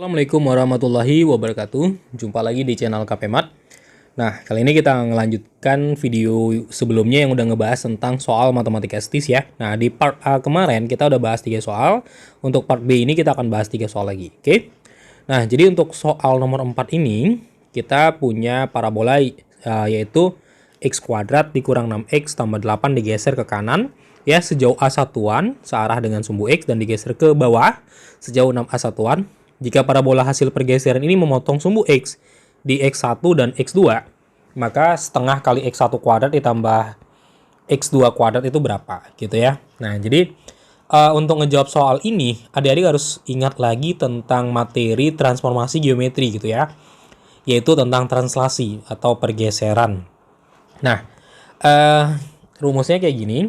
Assalamualaikum warahmatullahi wabarakatuh. Jumpa lagi di channel KPMat. Nah, kali ini kita ngelanjutkan video sebelumnya yang udah ngebahas tentang soal matematika estis ya. Nah, di part A kemarin kita udah bahas 3 soal. Untuk part B ini kita akan bahas 3 soal lagi. Oke? Nah, jadi untuk soal nomor 4 ini kita punya parabola yaitu x kuadrat dikurang 6x tambah 8 digeser ke kanan ya sejauh A satuan searah dengan sumbu x dan digeser ke bawah sejauh 6A satuan. Jika parabola hasil pergeseran ini memotong sumbu x di x1 dan x2, maka setengah kali x1 kuadrat ditambah x2 kuadrat itu berapa gitu ya. Nah, jadi untuk ngejawab soal ini, adik-adik harus ingat lagi tentang materi transformasi geometri gitu ya, yaitu tentang translasi atau pergeseran. Nah, rumusnya kayak gini,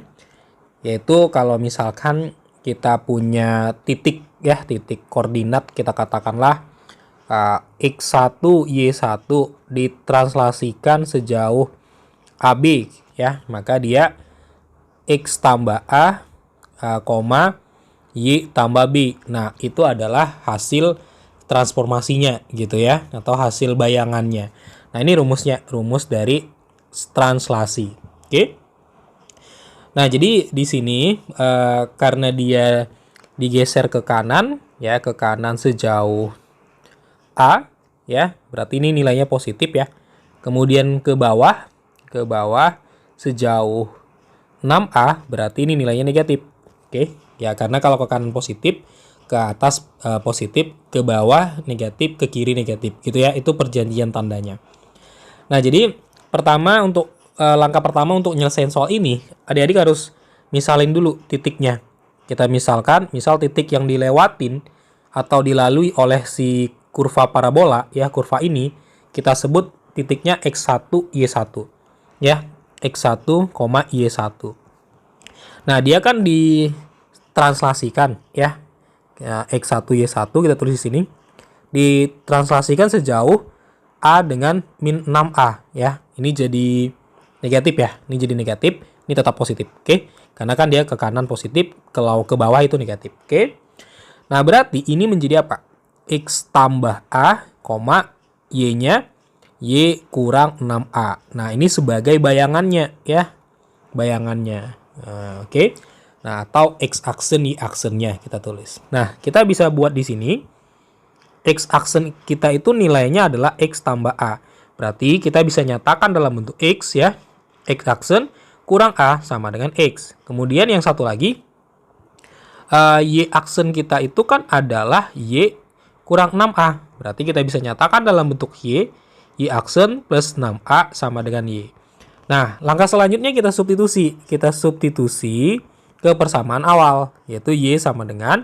yaitu kalau misalkan kita punya titik ya, titik koordinat kita katakanlah x1 y1 ditranslasikan sejauh AB ya, maka dia x tambah A, y tambah B. Nah, itu adalah hasil transformasinya gitu ya, atau hasil bayangannya. Nah, ini rumusnya, rumus dari translasi. Oke. Nah, jadi di sini karena dia digeser ke kanan ya, ke kanan sejauh A ya, berarti ini nilainya positif ya. Kemudian ke bawah sejauh 6A, berarti ini nilainya negatif. Oke, ya karena kalau ke kanan positif, ke atas positif, ke bawah negatif, ke kiri negatif gitu ya. Itu perjanjian tandanya. Nah, jadi langkah pertama untuk nyelesain soal ini, adik-adik harus misalin dulu titiknya. Kita misalkan, misal titik yang dilewatin atau dilalui oleh si kurva parabola, ya kurva ini, kita sebut titiknya x1, y1. Ya, x1, y1. Nah, dia kan ditranslasikan, ya. X1, y1 kita tulis di sini. Ditranslasikan sejauh A dengan min 6A, ya. Ini jadi negatif ya, ini jadi negatif, ini tetap positif, oke? Karena kan dia ke kanan positif, kalau ke bawah itu negatif, oke? Nah, berarti ini menjadi apa? X tambah A, y-nya y kurang 6A. Nah, ini sebagai bayangannya ya, bayangannya, oke? Nah, atau x aksen y aksennya kita tulis. Nah, kita bisa buat di sini x aksen kita itu nilainya adalah x tambah A. Berarti kita bisa nyatakan dalam bentuk x ya. X aksen kurang A sama dengan X. Kemudian yang satu lagi, Y aksen kita itu kan adalah Y kurang 6A. Berarti kita bisa nyatakan dalam bentuk Y aksen plus 6A sama dengan Y. Nah, langkah selanjutnya kita substitusi. Kita substitusi ke persamaan awal, yaitu Y sama dengan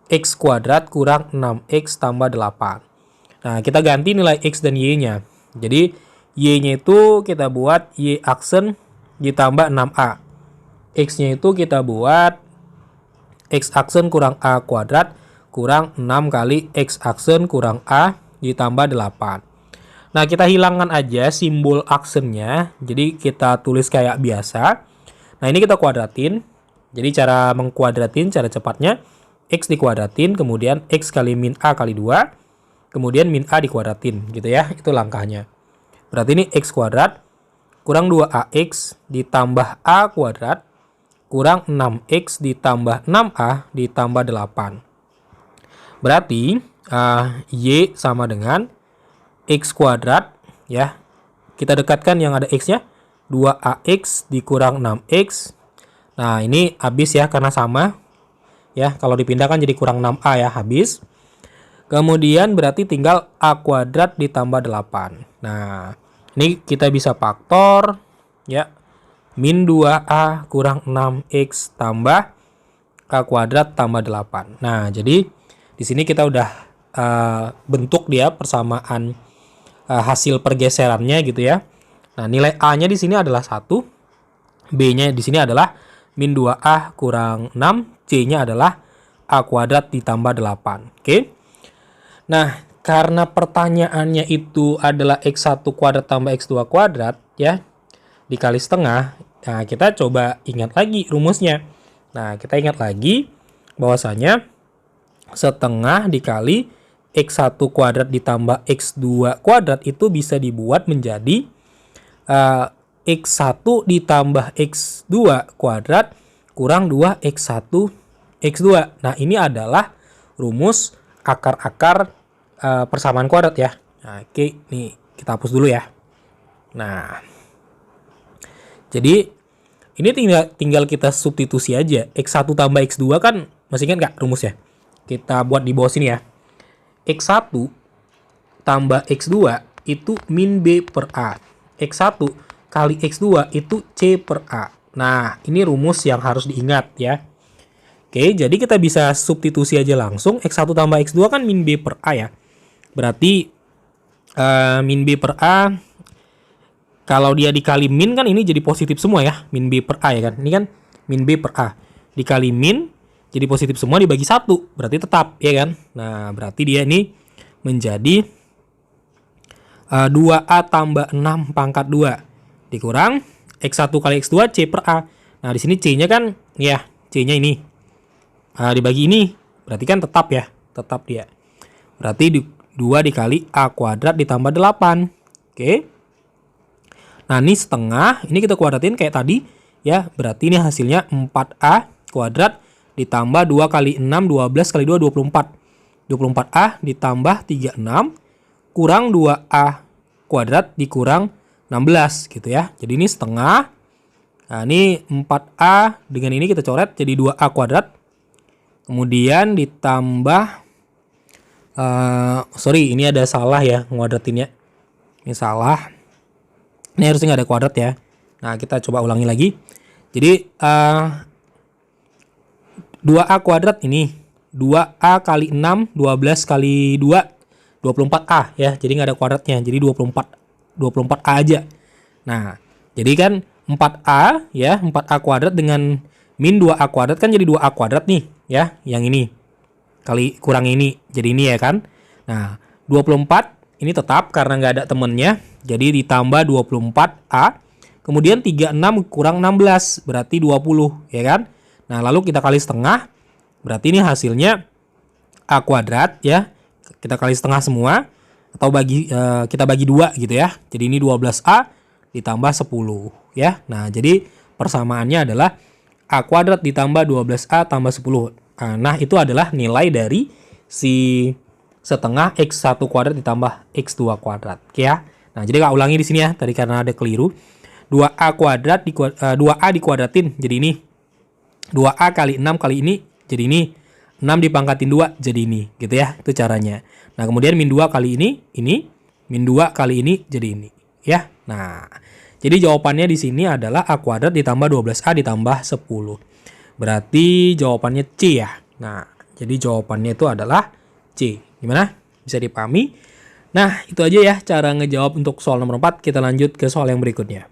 X kuadrat kurang 6X tambah 8. Nah, kita ganti nilai X dan Y-nya. Jadi Y-nya itu kita buat Y aksen ditambah 6A. X-nya itu kita buat X aksen kurang A kuadrat kurang 6 kali X aksen kurang A ditambah 8. Nah, kita hilangkan aja simbol aksennya. Jadi kita tulis kayak biasa. Nah, ini kita kuadratin. Jadi cara mengkuadratin, cara cepatnya, X dikuadratin, kemudian X kali min A kali 2, kemudian min A dikuadratin gitu ya. Itu langkahnya. Berarti ini X kuadrat kurang 2AX ditambah A kuadrat kurang 6X ditambah 6A ditambah 8. Berarti Y sama dengan X kuadrat ya. Kita dekatkan yang ada X-nya. 2AX dikurang 6X. Nah, ini habis ya karena sama. Ya, kalau dipindahkan jadi kurang 6A ya, habis. Kemudian berarti tinggal A kuadrat ditambah 8. Nah, ini kita bisa faktor ya. Min 2A kurang 6X tambah A kuadrat tambah 8. Nah, jadi di sini kita udah bentuk dia persamaan hasil pergeserannya gitu ya. Nah, nilai A-nya di sini adalah 1. B-nya di sini adalah min 2A kurang 6. C-nya adalah A kuadrat ditambah 8. Oke. Nah, karena pertanyaannya itu adalah X1 kuadrat tambah X2 kuadrat ya, dikali setengah. Nah, kita coba ingat lagi rumusnya. Nah, kita ingat lagi bahwasanya setengah dikali X1 kuadrat ditambah X2 kuadrat itu bisa dibuat menjadi X1 ditambah X2 kuadrat kurang 2X1 X2. Nah, ini adalah rumus akar-akar persamaan kuadrat ya. Nah, oke, nih kita hapus dulu ya. Nah, jadi ini tinggal kita substitusi aja. X1 tambah X2 kan masih ingat nggak rumusnya? Kita buat di bawah sini ya. X1 tambah X2 itu min B per A. X1 kali X2 itu C per A. Nah, ini rumus yang harus diingat ya. Oke, jadi kita bisa substitusi aja langsung. X1 tambah X2 kan min B per A ya. Berarti min B per A, kalau dia dikali min kan ini jadi positif semua ya. Min B per A ya kan. Ini kan min B per A. Dikali min jadi positif semua dibagi 1. Berarti tetap ya kan. Nah, berarti dia ini menjadi 2A tambah 6 pangkat 2. Dikurang X1 kali X2 C per A. Nah, di sini C-nya kan ya, C-nya ini. Dibagi ini, berarti kan tetap ya. Tetap dia. Berarti 2 dikali A kuadrat ditambah 8. Oke. Nah, ini setengah. Ini kita kuadratin kayak tadi. Ya, berarti ini hasilnya 4A kuadrat ditambah 2 kali 6, 12 kali 2, 24. 24A ditambah 36 kurang 2A kuadrat dikurang 16 gitu ya. Jadi ini setengah. Nah, ini 4A dengan ini kita coret jadi 2A kuadrat. Kemudian ditambah sorry, ini ada salah ya nguadratinnya. Ini salah. Ini harusnya nggak ada kuadrat ya. Nah, kita coba ulangi lagi. Jadi 2A kuadrat ini 2A kali 6, 12 kali 2, 24A ya. Jadi nggak ada kuadratnya. Jadi 24A aja. Nah, jadi kan 4A ya, 4A kuadrat dengan min 2A kuadrat kan jadi 2A kuadrat nih ya, yang ini kali kurang ini jadi ini ya kan. Nah, 24 ini tetap karena nggak ada temennya, jadi ditambah 24A, kemudian 36 kurang 16 berarti 20 ya kan. Nah, lalu kita kali setengah, berarti ini hasilnya A kuadrat ya, kita kali setengah semua atau kita bagi 2 gitu ya. Jadi ini 12A ditambah 10 ya. Nah, jadi persamaannya adalah A kuadrat ditambah 12A tambah 10. Nah, itu adalah nilai dari si setengah X1 kuadrat ditambah X2 kuadrat. Oke ya. Nah, jadi nggak ulangi di sini ya. Tadi karena ada keliru. 2A kuadrat 2A dikuadratin jadi ini. 2A kali 6 kali ini jadi ini. 6 dipangkatin 2 jadi ini. Gitu ya. Itu caranya. Nah, kemudian min 2 kali ini. Min 2 kali ini jadi ini. Ya. Nah, jadi jawabannya di sini adalah A kuadrat ditambah 12A ditambah 10. Berarti jawabannya C ya. Nah, jadi jawabannya itu adalah C. Gimana? Bisa dipahami? Nah, itu aja ya cara ngejawab untuk soal nomor 4. Kita lanjut ke soal yang berikutnya.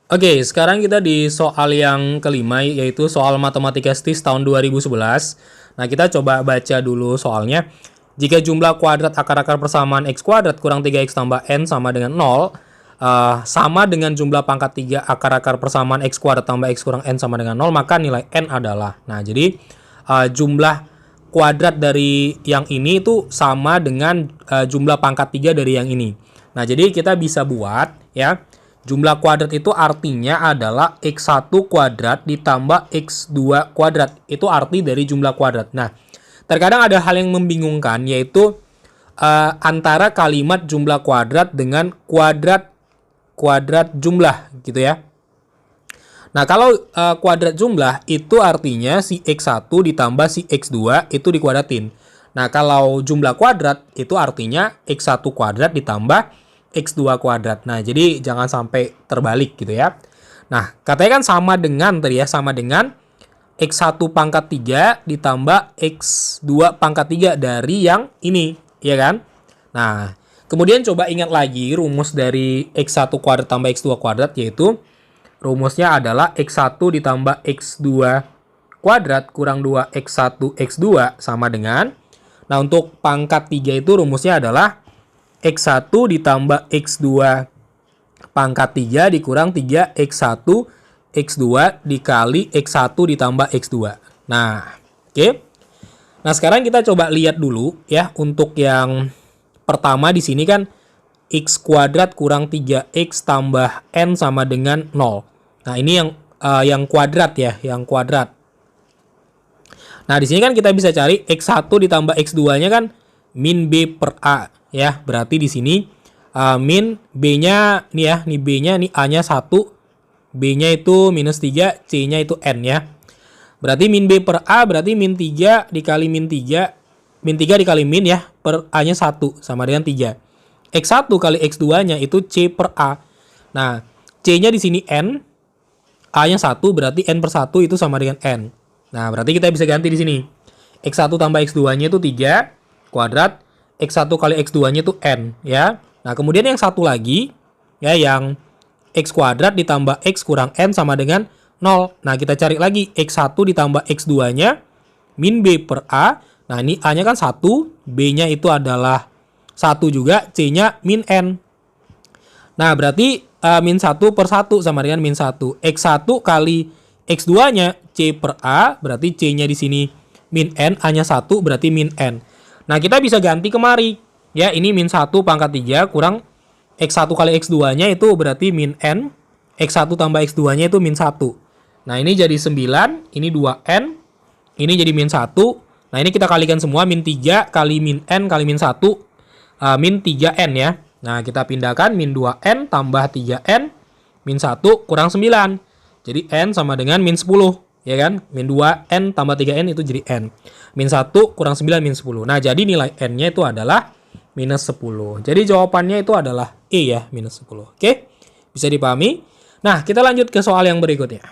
Oke, sekarang kita di soal yang kelima, yaitu soal matematika STIS tahun 2011. Nah, kita coba baca dulu soalnya. Jika jumlah kuadrat akar-akar persamaan X kuadrat kurang 3X tambah N sama dengan 0, sama dengan jumlah pangkat 3 akar-akar persamaan X kuadrat tambah X kurang N sama dengan 0, maka nilai N adalah. Nah, jadi jumlah kuadrat dari yang ini itu sama dengan jumlah pangkat 3 dari yang ini. Nah, jadi kita bisa buat ya, jumlah kuadrat itu artinya adalah X1 kuadrat ditambah X2 kuadrat. Itu arti dari jumlah kuadrat. Nah, terkadang ada hal yang membingungkan, yaitu antara kalimat jumlah kuadrat dengan kuadrat jumlah gitu ya. Nah, kalau kuadrat jumlah itu artinya si X1 ditambah si X2 itu dikuadratin. Nah, kalau jumlah kuadrat itu artinya X1 kuadrat ditambah X2 kuadrat. Nah, jadi jangan sampai terbalik gitu ya. Nah, katanya kan sama dengan tadi ya, sama dengan X1 pangkat 3 ditambah X2 pangkat 3 dari yang ini, ya kan? Nah, kemudian coba ingat lagi rumus dari X1 kuadrat tambah X2 kuadrat, yaitu rumusnya adalah X1 ditambah X2 kuadrat kurang 2X1 X2 sama dengan, nah untuk pangkat 3 itu rumusnya adalah X1 ditambah X2 pangkat 3 dikurang 3X1 X2 dikali X1 ditambah X2. Nah, oke. Nah, sekarang kita coba lihat dulu ya untuk yang pertama di sini kan x kuadrat kurang 3x tambah n sama dengan 0. Nah, ini yang kuadrat ya, yang kuadrat. Nah, di sini kan kita bisa cari x1 ditambah x2-nya kan min b per a ya. Berarti di sini min b-nya nih ya, nih b-nya nih a-nya 1, b-nya itu minus 3, c-nya itu n ya. Berarti min b per a berarti min 3 dikali min 3, min 3 dikali min ya, per a-nya 1 sama dengan 3. X1 kali X2-nya itu C per A. Nah, C-nya di sini N, A-nya 1 berarti N per 1 itu sama dengan N. Nah, berarti kita bisa ganti di sini. X1 tambah X2-nya itu 3 kuadrat, X1 kali X2-nya itu N ya. Nah, kemudian yang satu lagi ya yang X kuadrat ditambah X kurang N sama dengan 0. Nah, kita cari lagi X1 ditambah X2-nya min B per A. Nah, ini A-nya kan 1, B-nya itu adalah 1 juga, C-nya min N. Nah, berarti min 1 per 1 sama dengan min 1. X1 kali X2-nya C per A, berarti C-nya di sini min N, A-nya 1, berarti min N. Nah, kita bisa ganti kemari. Ya, ini min 1 pangkat 3 kurang X1 kali X2-nya itu berarti min N. X1 tambah X2-nya itu min 1. Nah, ini jadi 9, ini 2N, ini jadi min 1. Nah, ini kita kalikan semua, min 3 kali min N kali min 1, min 3N ya. Nah, kita pindahkan min 2N tambah 3N, min 1 kurang 9. Jadi N sama dengan min 10, ya kan? Min 2N tambah 3N itu jadi N. Min 1 kurang 9, min 10. Nah, jadi nilai N-nya itu adalah minus 10. Jadi jawabannya itu adalah E ya, minus 10. Oke? Bisa dipahami? Nah, kita lanjut ke soal yang berikutnya.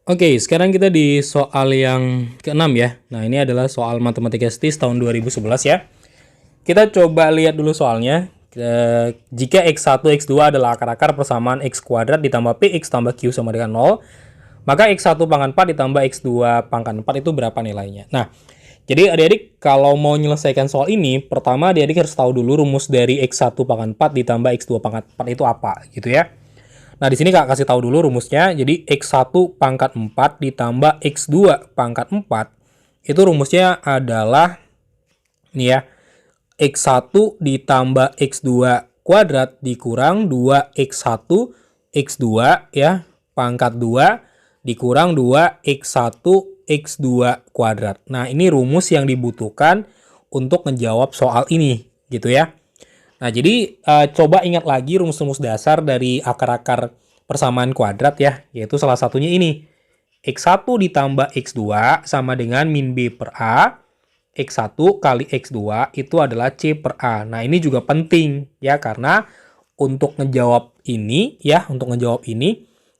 Oke, sekarang kita di soal yang ke-6 ya. Nah, ini adalah soal matematika STIS tahun 2011 ya. Kita coba lihat dulu soalnya. Jika X1, X2 adalah akar-akar persamaan X kuadrat ditambah PX tambah Q sama dengan 0, maka X1 pangkat 4 ditambah X2 pangkat 4 itu berapa nilainya? Nah, jadi adik-adik kalau mau menyelesaikan soal ini, pertama adik-adik harus tahu dulu rumus dari X1 pangkat 4 ditambah X2 pangkat 4 itu apa, gitu ya. Nah, di sini Kak kasih tahu dulu rumusnya. Jadi X1 pangkat 4 ditambah X2 pangkat 4 itu rumusnya adalah nih ya. X1 ditambah X2 kuadrat dikurang 2X1 X2 ya pangkat 2 dikurang 2X1 X2 kuadrat. Nah, ini rumus yang dibutuhkan untuk menjawab soal ini gitu ya. Nah, jadi coba ingat lagi rumus-rumus dasar dari akar-akar persamaan kuadrat ya, yaitu salah satunya ini. X1 ditambah X2 sama dengan min B per A, X1 kali X2 itu adalah C per A. Nah, ini juga penting ya, karena untuk ngejawab ini ya,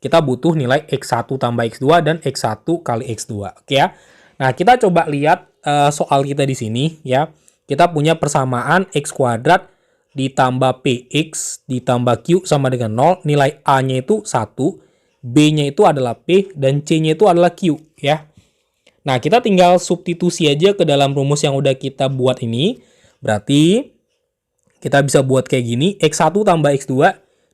kita butuh nilai X1 tambah X2 dan X1 kali X2. Oke ya. Nah, kita coba lihat soal kita di sini ya. Kita punya persamaan X kuadrat ditambah PX ditambah Q sama dengan 0, nilai A-nya itu 1, B-nya itu adalah P, dan C-nya itu adalah Q, ya. Nah, kita tinggal substitusi aja ke dalam rumus yang udah kita buat ini. Berarti, kita bisa buat kayak gini, X1 tambah X2,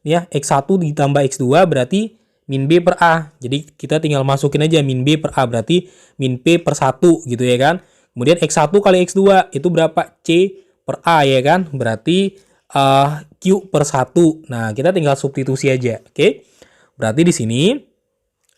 ya, X1 ditambah X2 berarti min B per A. Jadi, kita tinggal masukin aja min B per A, berarti min P per 1, gitu ya kan. Kemudian X1 kali X2, itu berapa? C per A, ya kan. Berarti Q per 1. Nah, kita tinggal substitusi aja. Oke. Berarti di sini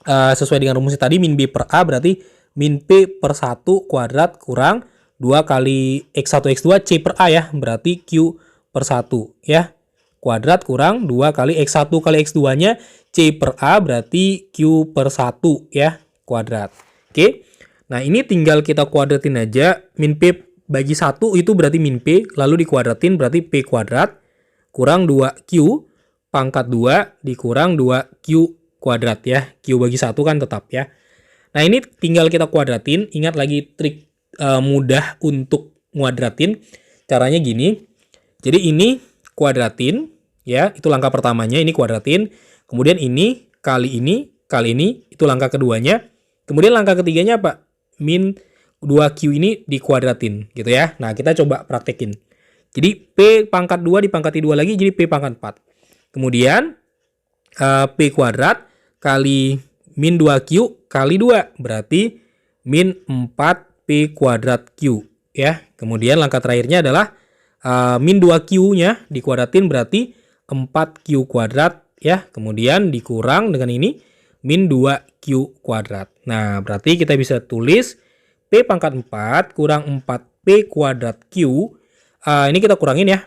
sesuai dengan rumusnya tadi min B per A berarti min P per 1 kuadrat kurang 2 kali X1 X2 C per A ya. Berarti Q per 1 ya. Kuadrat kurang 2 kali X1 kali X2-nya C per A berarti Q per 1 ya. Kuadrat. Oke. Nah, ini tinggal kita kuadratin aja. Min P bagi 1 itu berarti min P, lalu dikuadratin berarti P kuadrat kurang 2Q pangkat 2 dikurang 2Q kuadrat ya. Q bagi 1 kan tetap ya. Nah, ini tinggal kita kuadratin. Ingat lagi trik mudah untuk kuadratin. Caranya gini. Jadi ini kuadratin ya, itu langkah pertamanya, ini kuadratin. Kemudian ini kali ini itu langkah keduanya. Kemudian langkah ketiganya apa? Min 2Q ini dikuadratin gitu ya. Nah, kita coba praktekin. Jadi P pangkat 2 dipangkati 2 lagi jadi P pangkat 4. Kemudian P kuadrat kali min 2Q kali 2 berarti min 4 P kuadrat Q ya. Kemudian langkah terakhirnya adalah min 2Q-nya dikuadratin berarti 4Q kuadrat ya. Kemudian dikurang dengan ini min 2Q kuadrat. Nah, berarti kita bisa tulis P pangkat 4 kurang 4P kuadrat Q. Ini kita kurangin ya.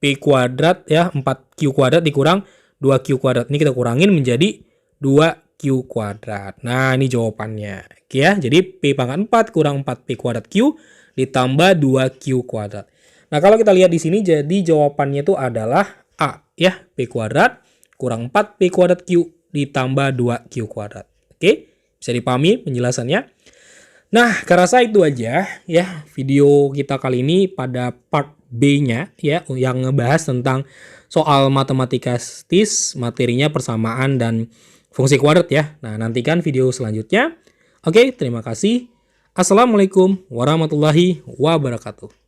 P kuadrat ya, 4Q kuadrat dikurang 2Q kuadrat. Ini kita kurangin menjadi 2Q kuadrat. Nah, ini jawabannya. Oke ya, jadi P pangkat 4 kurang 4P kuadrat Q ditambah 2Q kuadrat. Nah, kalau kita lihat di sini jadi jawabannya itu adalah A ya, P kuadrat kurang 4P kuadrat Q ditambah 2Q kuadrat. Oke, bisa dipahami penjelasannya? Nah, kerasa itu aja ya video kita kali ini pada part B-nya ya, yang ngebahas tentang soal matematika statis, materinya persamaan dan fungsi kuadrat ya. Nah, nantikan video selanjutnya. Oke, terima kasih. Assalamualaikum warahmatullahi wabarakatuh.